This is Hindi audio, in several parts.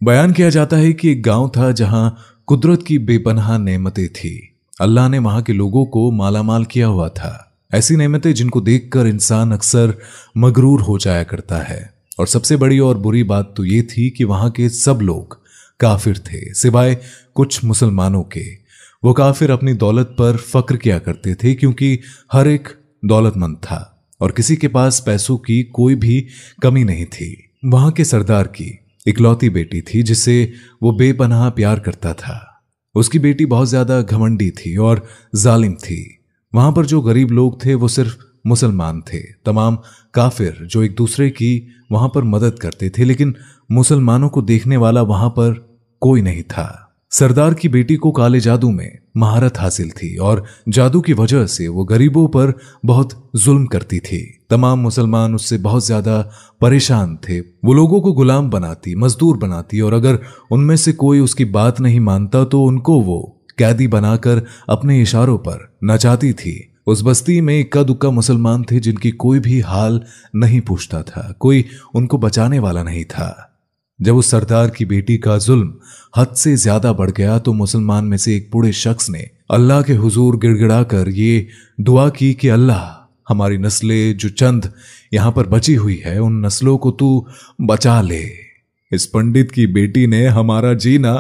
बयान किया जाता है कि एक गांव था जहां कुदरत की बेपनाह नेमतें थी। अल्लाह ने वहां के लोगों को मालामाल किया हुआ था। ऐसी नेमतें जिनको देखकर इंसान अक्सर मगरूर हो जाया करता है। और सबसे बड़ी और बुरी बात तो ये थी कि वहां के सब लोग काफिर थे सिवाय कुछ मुसलमानों के। वो काफिर अपनी दौलत पर फक्र किया करते थे क्योंकि हर एक दौलतमंद था और किसी के पास पैसों की कोई भी कमी नहीं थी। वहां के सरदार की इकलौती बेटी थी जिसे वो बेपनाह प्यार करता था। उसकी बेटी बहुत ज्यादा घमंडी थी और जालिम थी। वहां पर जो गरीब लोग थे वो सिर्फ मुसलमान थे। तमाम काफिर जो एक दूसरे की वहां पर मदद करते थे, लेकिन मुसलमानों को देखने वाला वहां पर कोई नहीं था। सरदार की बेटी को काले जादू में महारत हासिल थी और जादू की वजह से वो गरीबों पर बहुत जुल्म करती थी। तमाम मुसलमान उससे बहुत ज्यादा परेशान थे। वो लोगों को गुलाम बनाती, मजदूर बनाती और अगर उनमें से कोई उसकी बात नहीं मानता तो उनको वो कैदी बनाकर अपने इशारों पर नचाती थी। उस बस्ती में इक्का दुक्का मुसलमान थे जिनकी कोई भी हाल नहीं पूछता था, कोई उनको बचाने वाला नहीं था। जब उस सरदार की बेटी का जुल्म हद से ज्यादा बढ़ गया तो मुसलमान में से एक बूढ़े शख्स ने अल्लाह के हुजूर गिड़गिड़ाकर ये दुआ की कि अल्लाह, हमारी नस्लें जो चंद यहां पर बची हुई है उन नस्लों को तू बचा ले। इस पंडित की बेटी ने हमारा जीना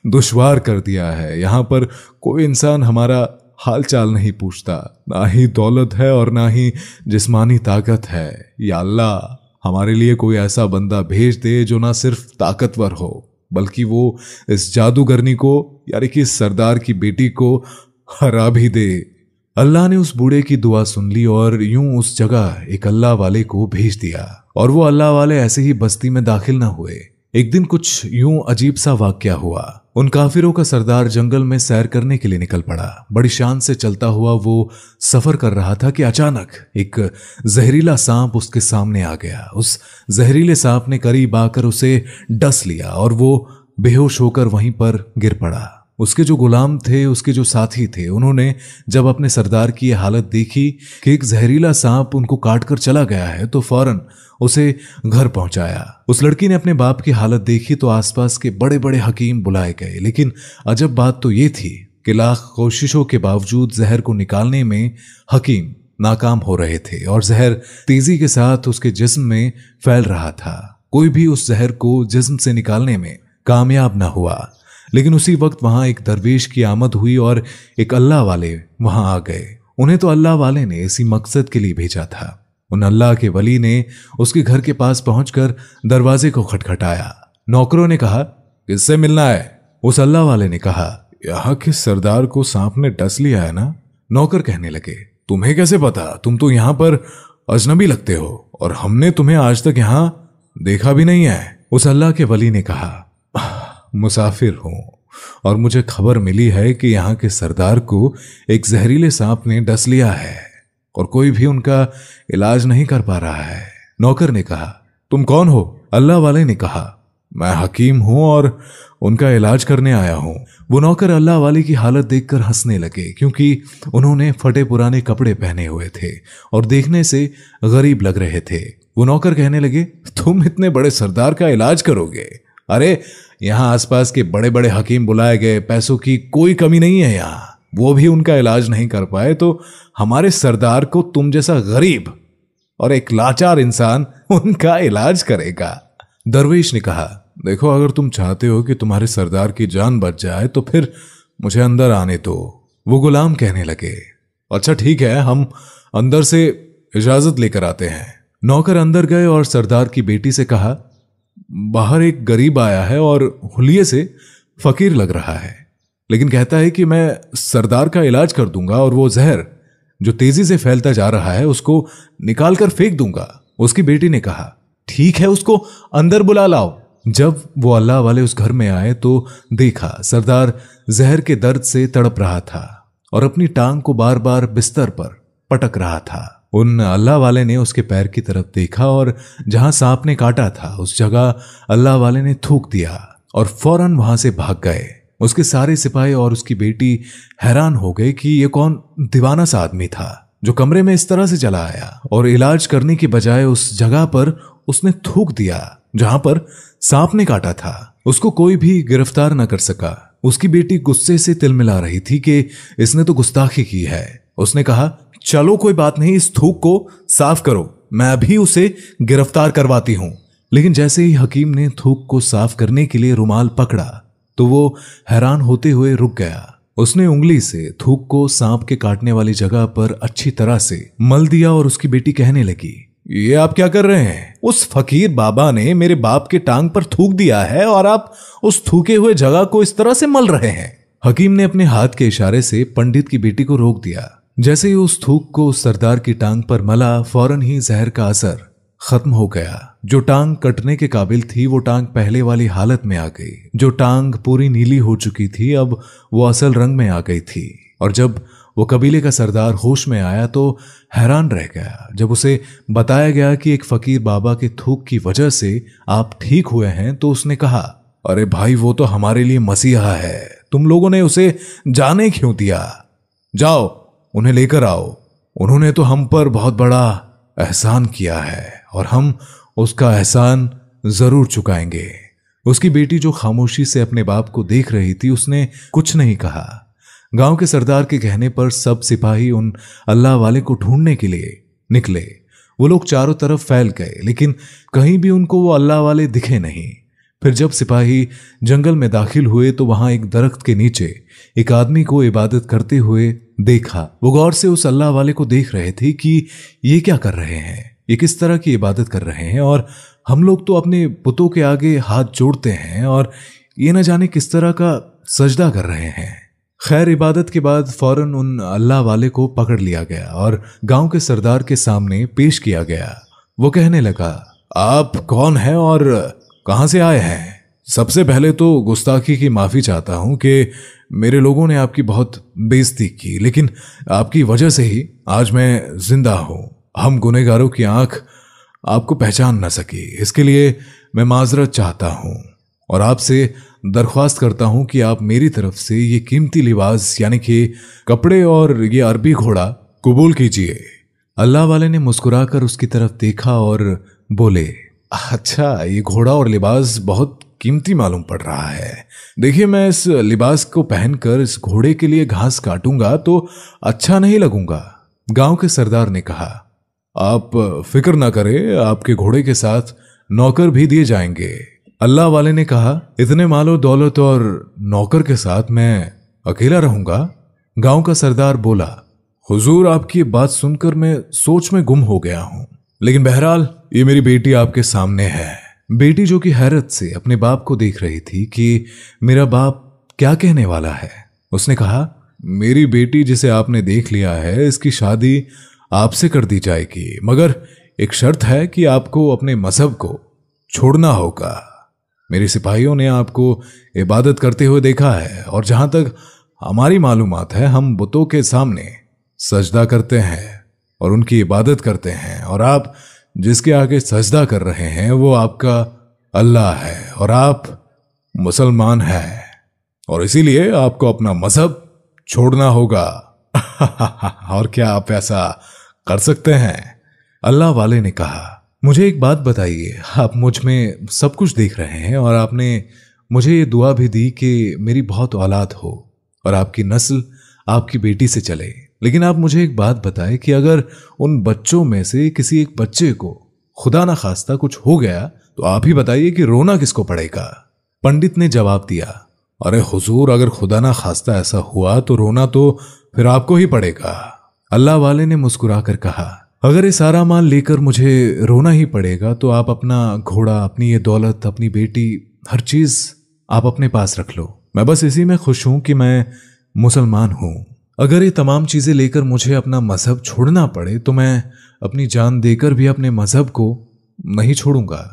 दुश्वार कर दिया है। यहां पर कोई इंसान हमारा हाल चाल नहीं पूछता, ना ही दौलत है और ना ही जिस्मानी ताकत है। या अल्लाह, हमारे लिए कोई ऐसा बंदा भेज दे जो ना सिर्फ ताकतवर हो बल्कि वो इस जादूगरनी को यानी कि इस सरदार की बेटी को हरा भी दे। अल्लाह ने उस बूढ़े की दुआ सुन ली और यूं उस जगह एक अल्लाह वाले को भेज दिया। और वो अल्लाह वाले ऐसे ही बस्ती में दाखिल ना हुए। एक दिन कुछ यूं अजीब सा वाकया हुआ। उन काफिरों का सरदार जंगल में सैर करने के लिए निकल पड़ा। बड़ी शान से चलता हुआ वो सफर कर रहा था कि अचानक एक जहरीला सांप उसके सामने आ गया। उस जहरीले सांप ने करीब आकर उसे डस लिया और वो बेहोश होकर वहीं पर गिर पड़ा। उसके जो गुलाम थे, उसके जो साथी थे, उन्होंने जब अपने सरदार की यह हालत देखी कि एक जहरीला सांप उनको काटकर चला गया है तो फौरन उसे घर पहुंचाया। उस लड़की ने अपने बाप की हालत देखी तो आसपास के बड़े बड़े हकीम बुलाए गए, लेकिन अजब बात तो ये थी कि लाख कोशिशों के बावजूद जहर को निकालने में हकीम नाकाम हो रहे थे और जहर तेजी के साथ उसके जिस्म में फैल रहा था। कोई भी उस जहर को जिस्म से निकालने में कामयाब न हुआ। लेकिन उसी वक्त वहां एक दरवेश की आमद हुई और एक अल्लाह वाले वहां आ गए। उन्हें तो अल्लाह वाले ने इसी मकसद के लिए भेजा था। उन अल्लाह के वली ने उसके घर के पास पहुंचकर दरवाजे को खटखटाया। नौकरों ने कहा, किससे मिलना है? उस अल्लाह वाले ने कहा, यहाँ के सरदार को सांप ने डस लिया है ना। नौकर कहने लगे, तुम्हें कैसे पता? तुम तो यहाँ पर अजनबी लगते हो और हमने तुम्हें आज तक यहाँ देखा भी नहीं है। उस अल्लाह के वली ने कहा, मुसाफिर हूं और मुझे खबर मिली है कि यहाँ के सरदार को एक जहरीले सांप ने डस लिया है और कोई भी उनका इलाज नहीं कर पा रहा है। नौकर ने कहा, तुम कौन हो? अल्लाह वाले ने कहा, मैं हकीम हूं और उनका इलाज करने आया हूं। वो नौकर अल्लाह वाले की हालत देखकर हंसने लगे क्योंकि उन्होंने फटे पुराने कपड़े पहने हुए थे और देखने से गरीब लग रहे थे। वो नौकर कहने लगे, तुम इतने बड़े सरदार का इलाज करोगे? अरे यहाँ आसपास के बड़े बड़े हकीम बुलाए गए, पैसों की कोई कमी नहीं है यहाँ, वो भी उनका इलाज नहीं कर पाए तो हमारे सरदार को तुम जैसा गरीब और एक लाचार इंसान उनका इलाज करेगा। दरवेश ने कहा, देखो, अगर तुम चाहते हो कि तुम्हारे सरदार की जान बच जाए तो फिर मुझे अंदर आने दो। वो गुलाम कहने लगे, अच्छा ठीक है, हम अंदर से इजाजत लेकर आते हैं। नौकर अंदर गए और सरदार की बेटी से कहा, बाहर एक गरीब आया है और हुलिये से फकीर लग रहा है, लेकिन कहता है कि मैं सरदार का इलाज कर दूंगा और वो जहर जो तेजी से फैलता जा रहा है उसको निकाल कर फेंक दूंगा। उसकी बेटी ने कहा, ठीक है, उसको अंदर बुला लाओ। जब वो अल्लाह वाले उस घर में आए तो देखा सरदार जहर के दर्द से तड़प रहा था और अपनी टांग को बार बार बिस्तर पर पटक रहा था। उन अल्लाह वाले ने उसके पैर की तरफ देखा और जहां सांप ने काटा था उस जगह अल्लाह वाले ने थूक दिया और फौरन वहां से भाग गए। उसके सारे सिपाही और उसकी बेटी हैरान हो गए कि ये कौन दीवाना सा आदमी था जो कमरे में इस तरह से चला आया और इलाज करने की बजाय उस जगह पर उसने थूक दिया जहां पर सांप ने काटा था। उसको कोई भी गिरफ्तार न कर सका। उसकी बेटी गुस्से से तिलमिला रही थी कि इसने तो गुस्ताखी की है। उसने कहा, चलो कोई बात नहीं, इस थूक को साफ करो, मैं अभी उसे गिरफ्तार करवाती हूं। लेकिन जैसे ही हकीम ने थूक को साफ करने के लिए रुमाल पकड़ा तो वो हैरान होते हुए रुक गया। उसने उंगली से थूक को सांप के काटने वाली जगह पर अच्छी तरह से मल दिया और उसकी बेटी कहने लगी, ये आप क्या कर रहे हैं? उस फकीर बाबा ने मेरे बाप के टांग पर थूक दिया है और आप उस थूके हुए जगह को इस तरह से मल रहे हैं। हकीम ने अपने हाथ के इशारे से पंडित की बेटी को रोक दिया। जैसे ही उस थूक को उस सरदार की टांग पर मला, फौरन ही जहर का असर खत्म हो गया। जो टांग कटने के काबिल थी वो टांग पहले वाली हालत में आ गई। जो टांग पूरी नीली हो चुकी थी अब वो असल रंग में आ गई थी। और जब वो कबीले का सरदार होश में आया तो हैरान रह गया। जब उसे बताया गया कि एक फकीर बाबा के थूक की वजह से आप ठीक हुए हैं तो उसने कहा, अरे भाई, वो तो हमारे लिए मसीहा है, तुम लोगों ने उसे जाने क्यों दिया? जाओ उन्हें लेकर आओ। उन्होंने तो हम पर बहुत बड़ा एहसान किया है और हम उसका एहसान जरूर चुकाएंगे। उसकी बेटी जो खामोशी से अपने बाप को देख रही थी उसने कुछ नहीं कहा। गांव के सरदार के कहने पर सब सिपाही उन अल्लाह वाले को ढूंढने के लिए निकले। वो लोग चारों तरफ फैल गए लेकिन कहीं भी उनको वो अल्लाह वाले दिखे नहीं। फिर जब सिपाही जंगल में दाखिल हुए तो वहां एक दरख्त के नीचे एक आदमी को इबादत करते हुए देखा। वो गौर से उस अल्लाह वाले को देख रहे थे कि ये क्या कर रहे हैं, ये किस तरह की इबादत कर रहे हैं, और हम लोग तो अपने पुतों के आगे हाथ जोड़ते हैं और ये न जाने किस तरह का सजदा कर रहे हैं। खैर, इबादत के बाद फौरन उन अल्लाह वाले को पकड़ लिया गया और गांव के सरदार के सामने पेश किया गया। वो कहने लगा, आप कौन हैं और कहां से आए हैं? सबसे पहले तो गुस्ताखी की माफी चाहता हूं कि मेरे लोगों ने आपकी बहुत बेइज्जती की, लेकिन आपकी वजह से ही आज मैं जिंदा हूं। हम गुनहगारों की आंख आपको पहचान न सकी, इसके लिए मैं माजरत चाहता हूं और आपसे दरख्वास्त करता हूं कि आप मेरी तरफ से ये कीमती लिबास यानी कि कपड़े और ये अरबी घोड़ा कबूल कीजिए। अल्लाह वाले ने मुस्कुराकर उसकी तरफ देखा और बोले, अच्छा, ये घोड़ा और लिबास बहुत कीमती मालूम पड़ रहा है। देखिए, मैं इस लिबास को पहनकर इस घोड़े के लिए घास काटूंगा तो अच्छा नहीं लगूंगा। गांव के सरदार ने कहा, आप फिक्र ना करें, आपके घोड़े के साथ नौकर भी दिए जाएंगे। अल्लाह वाले ने कहा, इतने मालो दौलत और नौकर के साथ मैं अकेला रहूंगा? गांव का सरदार बोला, हुजूर, आपकी बात सुनकर मैं सोच में गुम हो गया हूं, लेकिन बहरहाल ये मेरी बेटी आपके सामने है। बेटी जो कि हैरत से अपने बाप को देख रही थी कि मेरा बाप क्या कहने वाला है, उसने कहा, मेरी बेटी जिसे आपने देख लिया है इसकी शादी आपसे कर दी जाएगी, मगर एक शर्त है कि आपको अपने मजहब को छोड़ना होगा। मेरे सिपाहियों ने आपको इबादत करते हुए देखा है और जहां तक हमारी मालूमात है हम बुतों के सामने सजदा करते हैं और उनकी इबादत करते हैं, और आप जिसके आगे सजदा कर रहे हैं वो आपका अल्लाह है और आप मुसलमान हैं और इसीलिए आपको अपना मजहब छोड़ना होगा। और क्या आप ऐसा कर सकते हैं? अल्लाह वाले ने कहा, मुझे एक बात बताइए, आप मुझ में सब कुछ देख रहे हैं और आपने मुझे ये दुआ भी दी कि मेरी बहुत औलाद हो और आपकी नस्ल आपकी बेटी से चले, लेकिन आप मुझे एक बात बताएं कि अगर उन बच्चों में से किसी एक बच्चे को खुदा ना खास्ता कुछ हो गया तो आप ही बताइए कि रोना किसको पड़ेगा? पंडित ने जवाब दिया, अरे हुजूर, अगर खुदा ना खास्ता ऐसा हुआ तो रोना तो फिर आपको ही पड़ेगा। अल्लाह वाले ने मुस्कुरा कर कहा, अगर ये सारा माल लेकर मुझे रोना ही पड़ेगा तो आप अपना घोड़ा, अपनी ये दौलत, अपनी बेटी, हर चीज आप अपने पास रख लो। मैं बस इसी में खुश हूं कि मैं मुसलमान हूं। अगर ये तमाम चीजें लेकर मुझे अपना मजहब छोड़ना पड़े तो मैं अपनी जान देकर भी अपने मजहब को नहीं छोड़ूंगा।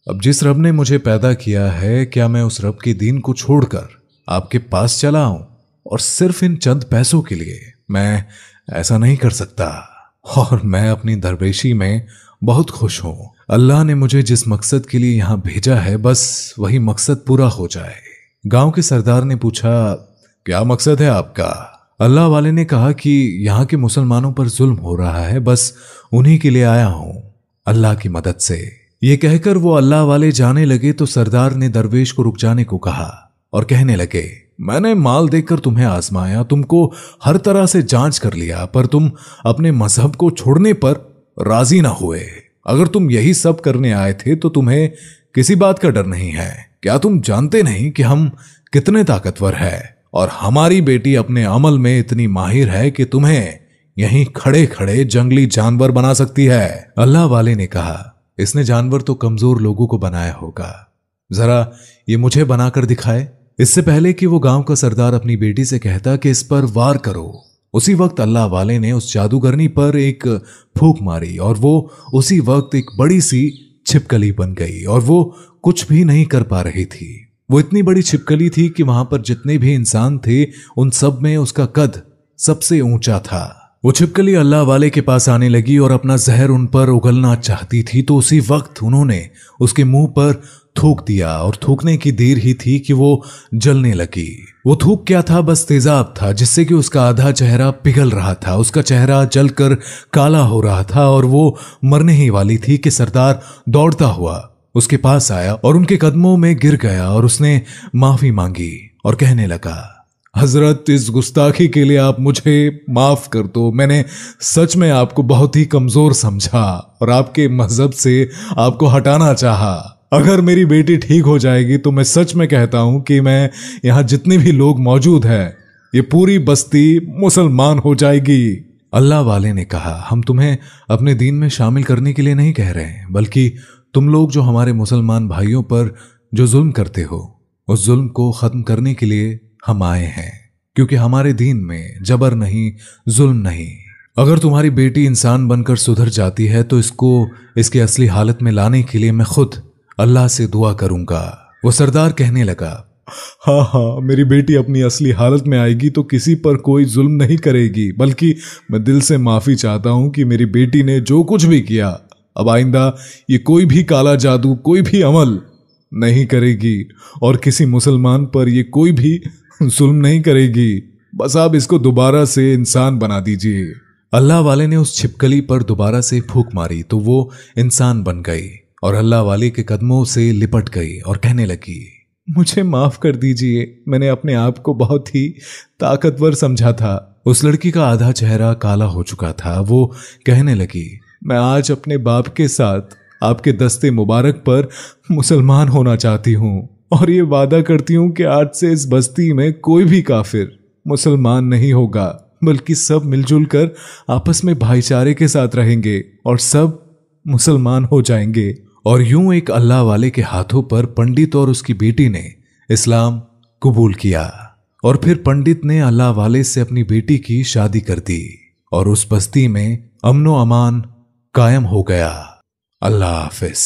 अब जिस रब ने मुझे पैदा किया है, क्या मैं उस रब के दीन को छोड़कर आपके पास चला आऊं? और सिर्फ इन चंद पैसों के लिए मैं ऐसा नहीं कर सकता और मैं अपनी दरवेशी में बहुत खुश हूं। अल्लाह ने मुझे जिस मकसद के लिए यहां भेजा है बस वही मकसद पूरा हो जाए। गांव के सरदार ने पूछा, क्या मकसद है आपका? अल्लाह वाले ने कहा कि यहाँ के मुसलमानों पर जुल्म हो रहा है, बस उन्हीं के लिए आया हूं अल्लाह की मदद से। ये कहकर वो अल्लाह वाले जाने लगे तो सरदार ने दरवेश को रुक जाने को कहा और कहने लगे, मैंने माल देखकर तुम्हें आजमाया, तुमको हर तरह से जांच कर लिया, पर तुम अपने मजहब को छोड़ने पर राजी ना हुए। अगर तुम यही सब करने आए थे तो तुम्हें किसी बात का डर नहीं है। क्या तुम जानते नहीं कि हम कितने ताकतवर हैं और हमारी बेटी अपने अमल में इतनी माहिर है कि तुम्हें यहीं खड़े खड़े जंगली जानवर बना सकती है। अल्लाह वाले ने कहा, इसने जानवर तो कमजोर लोगों को बनाया होगा, जरा ये मुझे बनाकर दिखाए। इससे पहले कि वो गांव का सरदार अपनी बेटी से कहता कि इस पर वार करो, उसी वक्त अल्लाह वाले ने उस जादूगरनी पर एक फूंक मारी और वो उसी वक्त एक बड़ी सी छिपकली बन गई और वो कुछ भी नहीं कर पा रही थी। वो इतनी बड़ी छिपकली थी कि वहां पर जितने भी इंसान थे उन सब में उसका कद सबसे ऊंचा था। वो छिपकली अल्लाह वाले के पास आने लगी और अपना जहर उन पर उगलना चाहती थी, तो उसी वक्त उन्होंने उसके मुंह पर थूक दिया और थूकने की देर ही थी कि वो जलने लगी। वो थूक क्या था, बस तेजाब था जिससे कि उसका आधा चेहरा पिघल रहा था, उसका चेहरा जलकर काला हो रहा था और वो मरने ही वाली थी कि सरदार दौड़ता हुआ उसके पास आया और उनके कदमों में गिर गया और उसने माफी मांगी और कहने लगा, हजरत, इस गुस्ताखी के लिए आप मुझे माफ कर दो। मैंने सच में आपको बहुत ही कमजोर समझा और आपके मजहब से आपको हटाना चाहा। अगर मेरी बेटी ठीक हो जाएगी तो मैं सच में कहता हूं कि मैं यहां जितने भी लोग मौजूद हैं ये पूरी बस्ती मुसलमान हो जाएगी। अल्लाह वाले ने कहा, हम तुम्हें अपने दीन में शामिल करने के लिए नहीं कह रहे हैं, बल्कि तुम लोग जो हमारे मुसलमान भाइयों पर जो जुल्म करते हो उस जुल्म को खत्म करने के लिए हम आए हैं, क्योंकि हमारे दीन में जबर नहीं, जुल्म नहीं। अगर तुम्हारी बेटी इंसान बनकर सुधर जाती है तो इसको इसके असली हालत में लाने के लिए मैं खुद अल्लाह से दुआ करूंगा। वो सरदार कहने लगा, हाँ हाँ, मेरी बेटी अपनी असली हालत में आएगी तो किसी पर कोई जुल्म नहीं करेगी, बल्कि मैं दिल से माफी चाहता हूं कि मेरी बेटी ने जो कुछ भी किया, अब आइंदा ये कोई भी काला जादू, कोई भी अमल नहीं करेगी और किसी मुसलमान पर ये कोई भी जुल्म नहीं करेगी। बस आप इसको दोबारा से इंसान बना दीजिए। अल्लाह वाले ने उस छिपकली पर दोबारा से फूंक मारी तो वो इंसान बन गई और अल्लाह वाले के कदमों से लिपट गई और कहने लगी, मुझे माफ कर दीजिए, मैंने अपने आप को बहुत ही ताकतवर समझा था। उस लड़की का आधा चेहरा काला हो चुका था। वो कहने लगी, मैं आज अपने बाप के साथ आपके दस्ते मुबारक पर मुसलमान होना चाहती हूँ और ये वादा करती हूँ कि आज से इस बस्ती में कोई भी काफिर मुसलमान नहीं होगा, बल्कि सब मिलजुल कर आपस में भाईचारे के साथ रहेंगे और सब मुसलमान हो जाएंगे। और यूं एक अल्लाह वाले के हाथों पर पंडित और उसकी बेटी ने इस्लाम कबूल किया और फिर पंडित ने अल्लाह वाले से अपनी बेटी की शादी कर दी और उस बस्ती में अमनो अमान कायम हो गया। अल्लाह हाफिज।